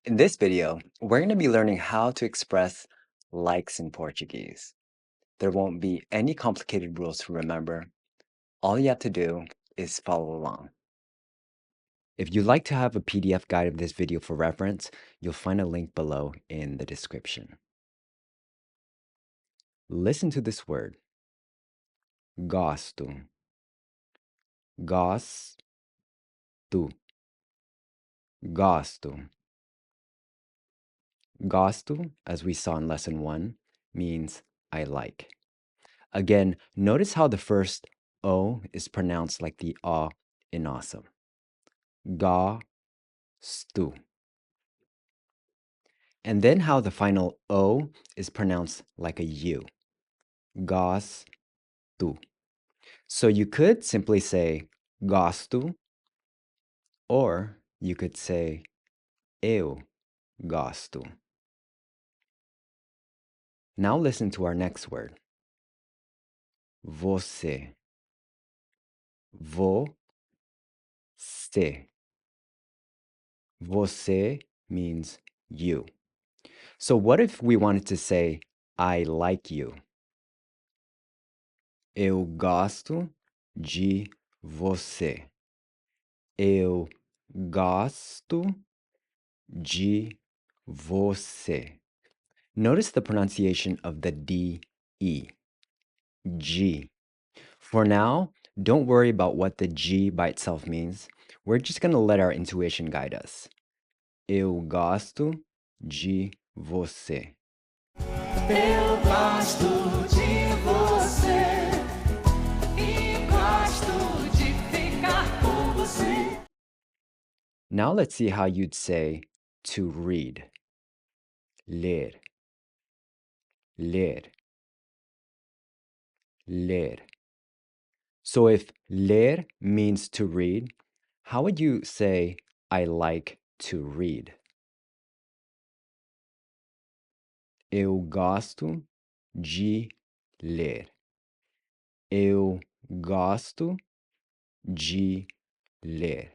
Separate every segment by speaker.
Speaker 1: In this video, we're going to be learning how to express likes in Portuguese. There won't be any complicated rules to remember. All you have to do is follow along. If you'd like to have a PDF guide of this video for reference, you'll find a link below in the description. Listen to this word. Gosto. Gosto. Gosto. Gosto, as we saw in lesson 1, means I like. Again, notice how the first O is pronounced like the A in awesome. Gosto. And then how the final O is pronounced like a U. Gosto. So you could simply say gosto, or you could say eu gosto. Now listen to our next word. Você. Você. Você means you. So what if we wanted to say, I like you? Eu gosto de você. Eu gosto de você. Notice the pronunciation of the D-E. G. For now, don't worry about what the G by itself means. We're just going to let our intuition guide us. Eu gosto de você.
Speaker 2: Eu gosto de você e gosto de ficar com você.
Speaker 1: Now let's see how you'd say to read. Ler. Ler. Ler. So if ler means to read, how would you say I like to read? Eu gosto de ler. Eu gosto de ler.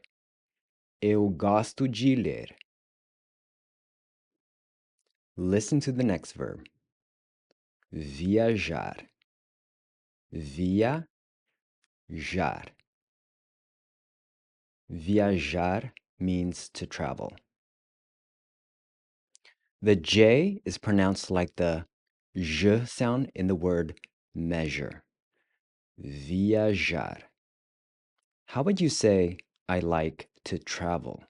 Speaker 1: Eu gosto de ler. Listen to the next verb. Viajar. Viajar. Viajar means to travel. The J is pronounced like the J sound in the word measure. Viajar. How would you say I like to travel?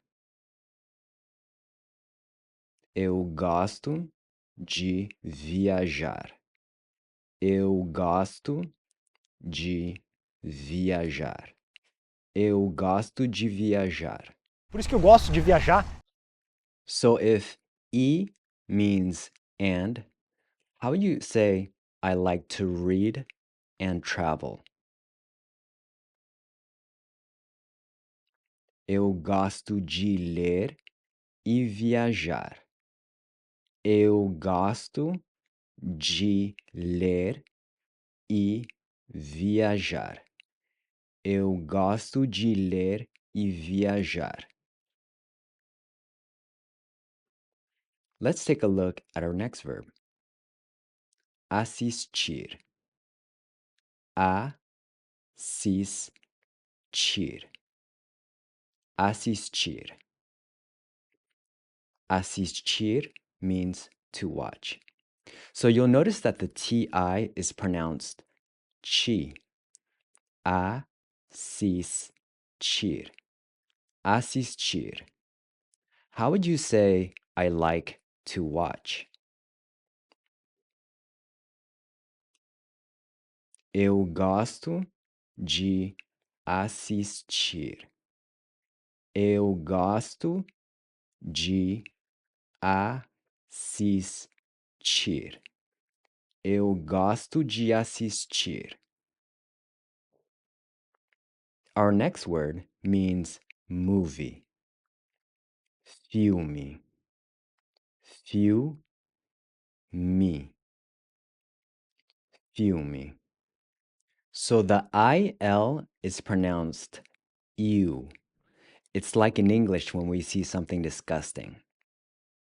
Speaker 1: Eu gosto de viajar. Eu gosto de viajar. Eu gosto de viajar.
Speaker 3: Por isso que eu gosto de viajar.
Speaker 1: So if E means and, how would you say I like to read and travel? Eu gosto de ler e viajar. Eu gosto de ler e viajar. Eu gosto de ler e viajar. Let's take a look at our next verb. Assistir. Assistir. Assistir. Assistir means to watch. So you'll notice that the TI is pronounced chi. Assistir. Assistir. How would you say I like to watch? Eu gosto de assistir. Eu gosto de assistir. Eu gosto de assistir. Our next word means movie. Filme. Filme. Filme. So the IL is pronounced ew. It's like in English when we see something disgusting.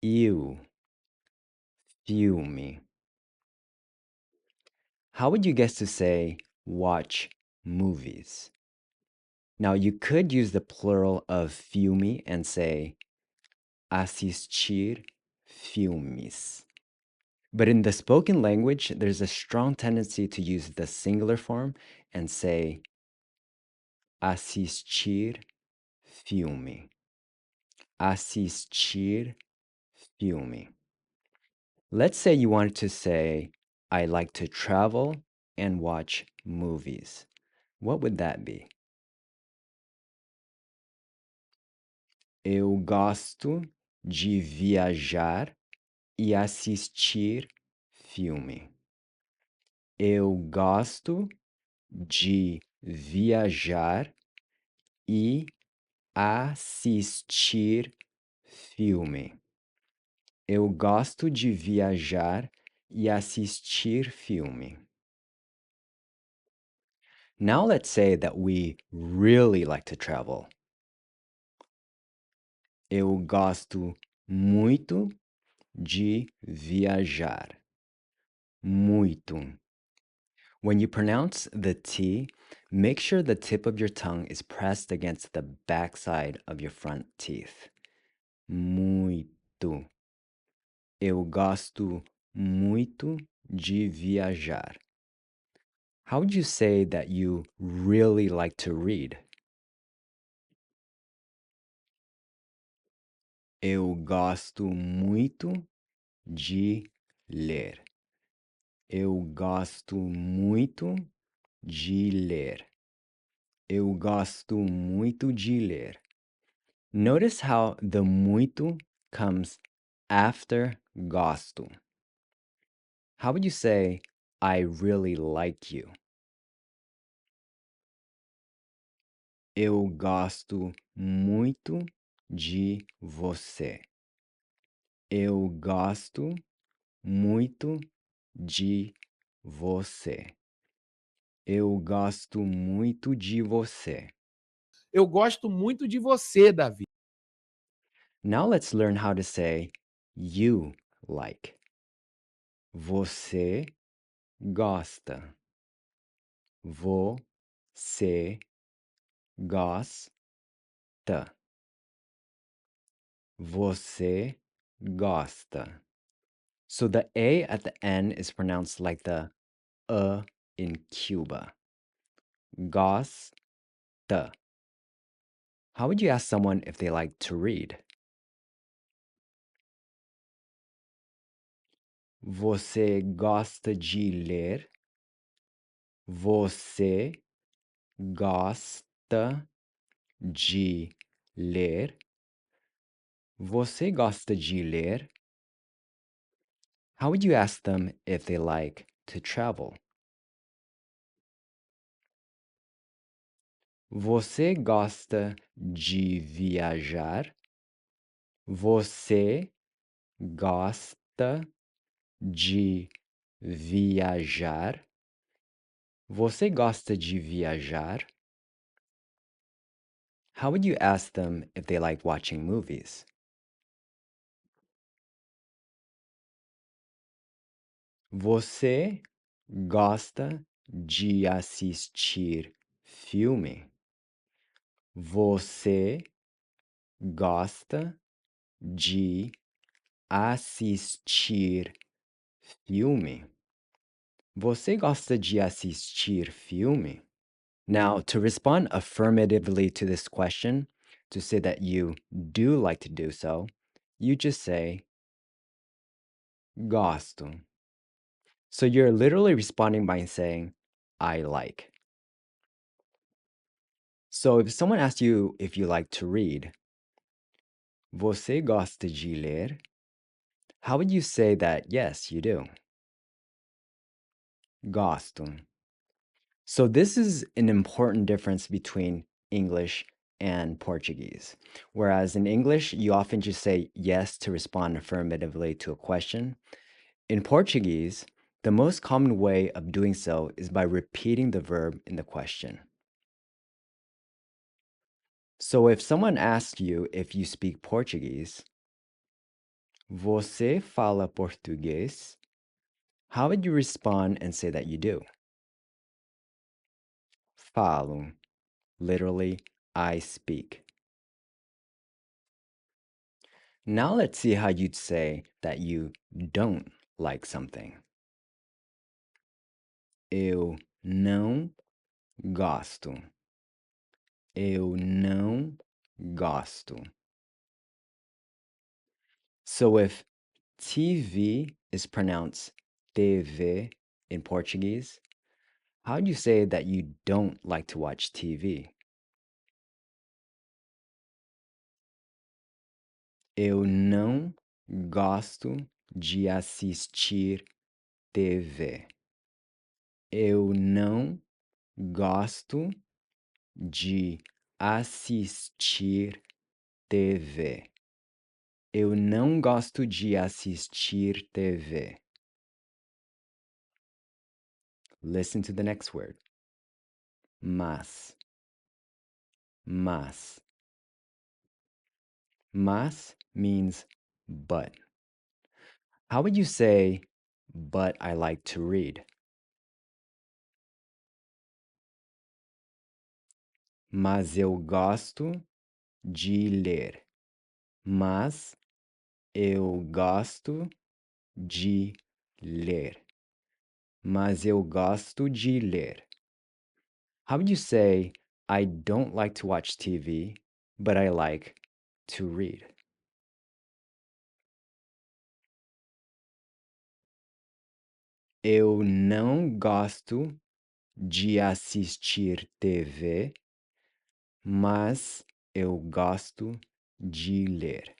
Speaker 1: Eu, filme. How would you guess to say watch movies? Now, you could use the plural of filme and say assistir filmes. But in the spoken language, there's a strong tendency to use the singular form and say assistir filme. Assistir filme. Let's say you wanted to say, I like to travel and watch movies. What would that be? Eu gosto de viajar e assistir filme. Eu gosto de viajar e assistir filme. Eu gosto de viajar e assistir filme. Now let's say that we really like to travel. Eu gosto muito de viajar. Muito. When you pronounce the T, make sure the tip of your tongue is pressed against the backside of your front teeth. Muito. Eu gosto muito de viajar. How would you say that you really like to read? Eu gosto muito de ler. Eu gosto muito de ler. Eu gosto muito de ler. Notice how the muito comes after gosto. How would you say, I really like you? Eu gosto muito de você. Eu gosto muito de você. Eu gosto muito de você.
Speaker 4: Eu gosto muito de você, Davi.
Speaker 1: Now let's learn how to say you like. Você gosta. Você gosta. Você gosta. So the A at the end is pronounced like the in Cuba. Gosta. How would you ask someone if they like to read? Você gosta de ler? Você gosta de ler? Você gosta de ler? How would you ask them if they like to travel? Você gosta de viajar? Você gosta de viajar? Você gosta de viajar? How would you ask them if they like watching movies? Você gosta de assistir filme? Você gosta de assistir filme? Você gosta de assistir filme? Now, to respond affirmatively to this question, to say that you do like to do so, you just say gosto. So you're literally responding by saying, I like. So if someone asks you if you like to read, você gosta de ler? How would you say that, yes, you do? Gosto. So this is an important difference between English and Portuguese. Whereas in English, you often just say yes to respond affirmatively to a question. In Portuguese, the most common way of doing so is by repeating the verb in the question. So if someone asks you if you speak Portuguese, Você fala português? How would you respond and say that you do? Falo. Literally, I speak. Now let's see how you'd say that you don't like something. Eu não gosto. Eu não gosto. So if TV is pronounced TV in Portuguese, how do you say that you don't like to watch TV? Eu não gosto de assistir TV. Eu não gosto de assistir TV. Eu não gosto de assistir TV. Listen to the next word. Mas. Mas. Mas means but. How would you say, but I like to read? Mas eu gosto de ler. Mas eu gosto de ler. Mas eu gosto de ler. How would you say, I don't like to watch TV, but I like to read? Eu não gosto de assistir TV, mas eu gosto de ler.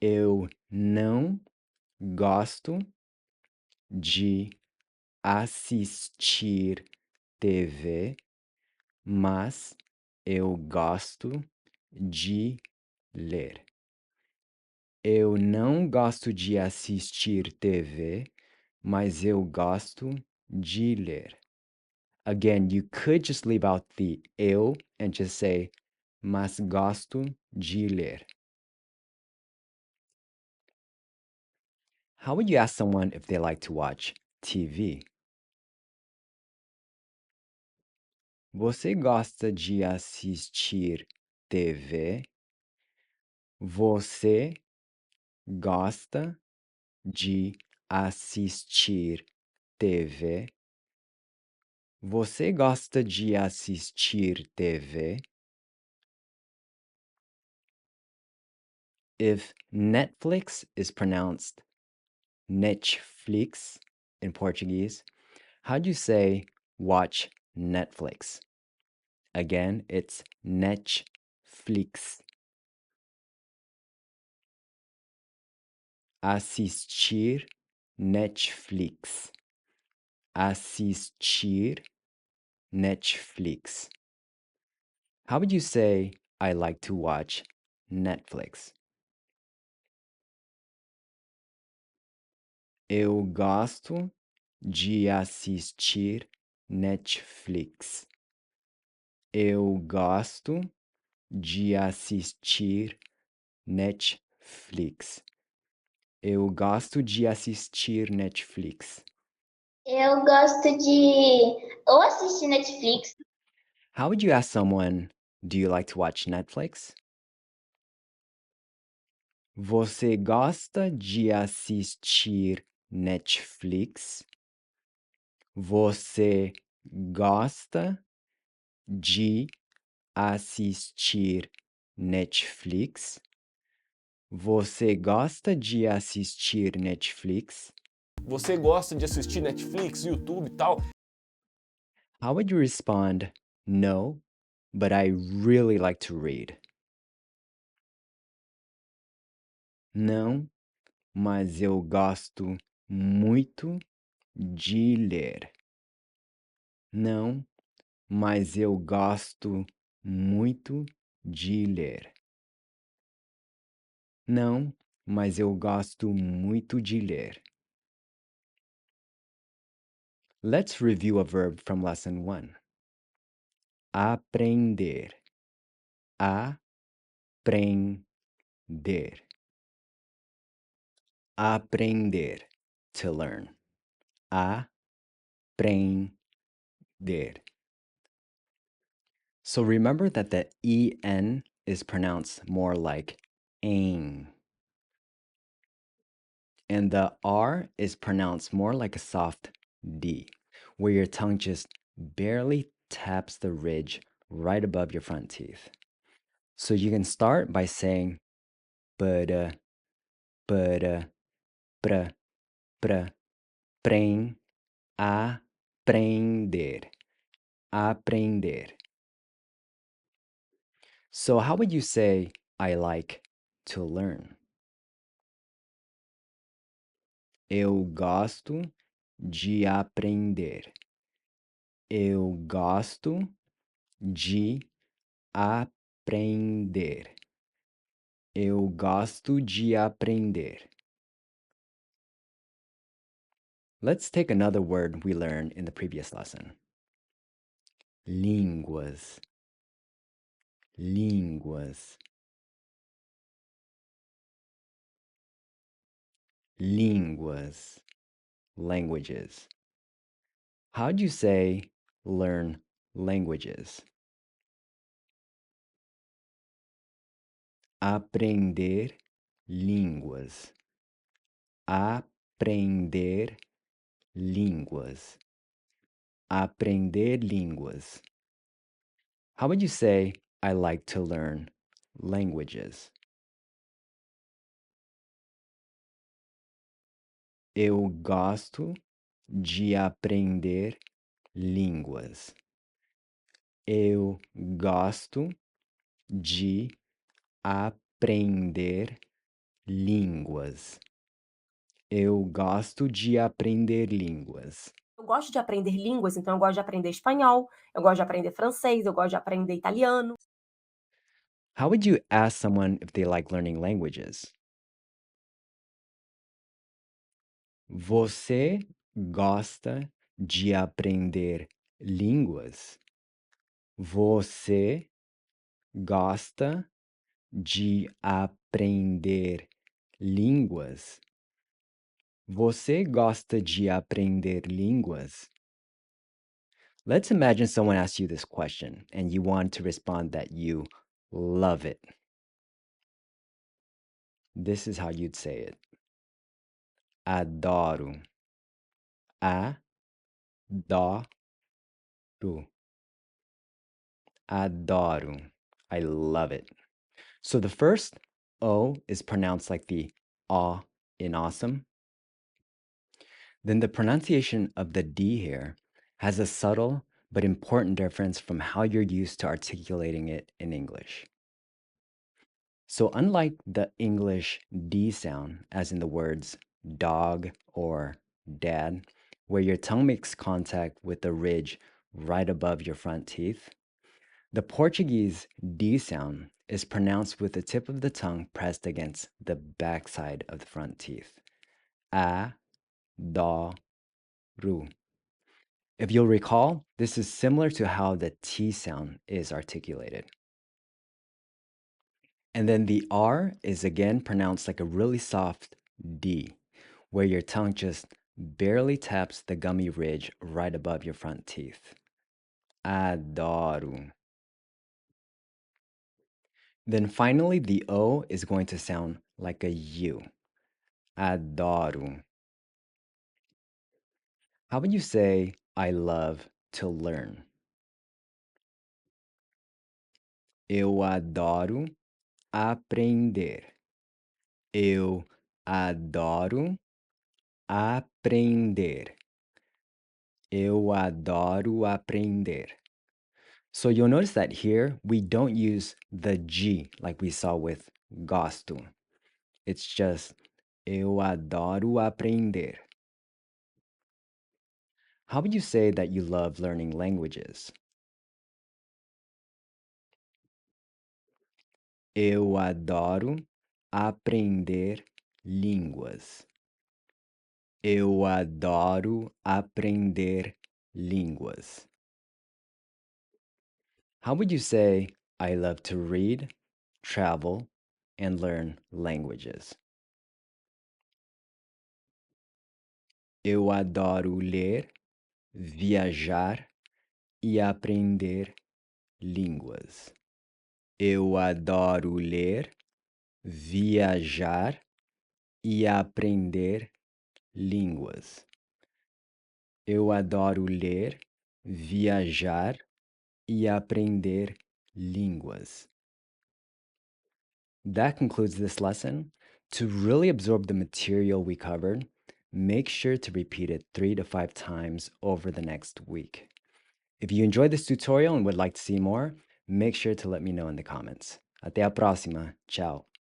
Speaker 1: Eu não gosto de assistir TV, mas eu gosto de ler. Eu não gosto de assistir TV, mas eu gosto de ler. Again, you could just leave out the eu and just say, mas gosto de ler. How would you ask someone if they like to watch TV? Você gosta de assistir TV? Você gosta de assistir TV? Você gosta de assistir TV? If Netflix is pronounced Netflix in Portuguese, how do you say watch Netflix? Again, it's Netflix. Assistir Netflix. Assistir Netflix. How would you say I like to watch Netflix? Eu gosto de assistir Netflix. Eu gosto de assistir Netflix. Eu gosto de assistir Netflix.
Speaker 5: Eu gosto de ou assistir Netflix.
Speaker 1: How would you ask someone, do you like to watch Netflix? Você gosta de assistir Netflix? Você gosta de assistir Netflix? Você gosta de assistir Netflix?
Speaker 6: Você gosta de assistir Netflix, YouTube e tal?
Speaker 1: How would you respond, no, but I really like to read? Não, mas eu gosto muito de ler. Não, mas eu gosto muito de ler. Não, mas eu gosto muito de ler. Let's review a verb from lesson 1. Aprender. Aprender. Aprender, to learn. Aprender. So remember that the en is pronounced more like ain. And the r is pronounced more like a soft d, where your tongue just barely taps the ridge right above your front teeth. So you can start by saying para, para, pra, pra, pren, aprender, aprender. So how would you say I like to learn? Eu gosto de aprender. Eu gosto de aprender. Eu gosto de aprender. Let's take another word we learned in the previous lesson. Línguas. Línguas. Línguas. Languages. How'd you say learn languages? Aprender línguas. Aprender línguas. Aprender línguas. How would you say I like to learn languages? Eu gosto de aprender línguas. Eu gosto de aprender línguas. Eu gosto de aprender línguas.
Speaker 7: Eu gosto de aprender línguas, então eu gosto de aprender espanhol, eu gosto de aprender francês, eu gosto de aprender italiano.
Speaker 1: How would you ask someone if they like learning languages? Você gosta de aprender línguas? Você gosta de aprender línguas? Você gosta de aprender línguas? Let's imagine someone asks you this question and you want to respond that you love it. This is how you'd say it. Adoro. Adoro. Adoro. I love it. So the first O is pronounced like the A in awesome. Then the pronunciation of the D here has a subtle but important difference from how you're used to articulating it in English. So unlike the English D sound, as in the words dog or dad, where your tongue makes contact with the ridge right above your front teeth, the Portuguese D sound is pronounced with the tip of the tongue pressed against the backside of the front teeth. A, do, ru. If you'll recall, this is similar to how the T sound is articulated. And then the R is again pronounced like a really soft D, where your tongue just barely taps the gummy ridge right above your front teeth. Adoro. Then finally, the O is going to sound like a U. Adoro. How would you say, I love to learn? Eu adoro aprender. Eu adoro aprender. Eu adoro aprender. So you'll notice that here we don't use the G like we saw with gosto. It's just eu adoro aprender. How would you say that you love learning languages? Eu adoro aprender línguas. Eu adoro aprender línguas. How would you say I love to read, travel, and learn languages? Eu adoro ler, viajar e aprender línguas. Eu adoro ler, viajar e aprender línguas. Eu adoro ler, viajar e aprender línguas. That concludes this lesson. To really absorb the material we covered, make sure to repeat it 3 to 5 times over the next week. If you enjoyed this tutorial and would like to see more, make sure to let me know in the comments. Até a próxima. Ciao.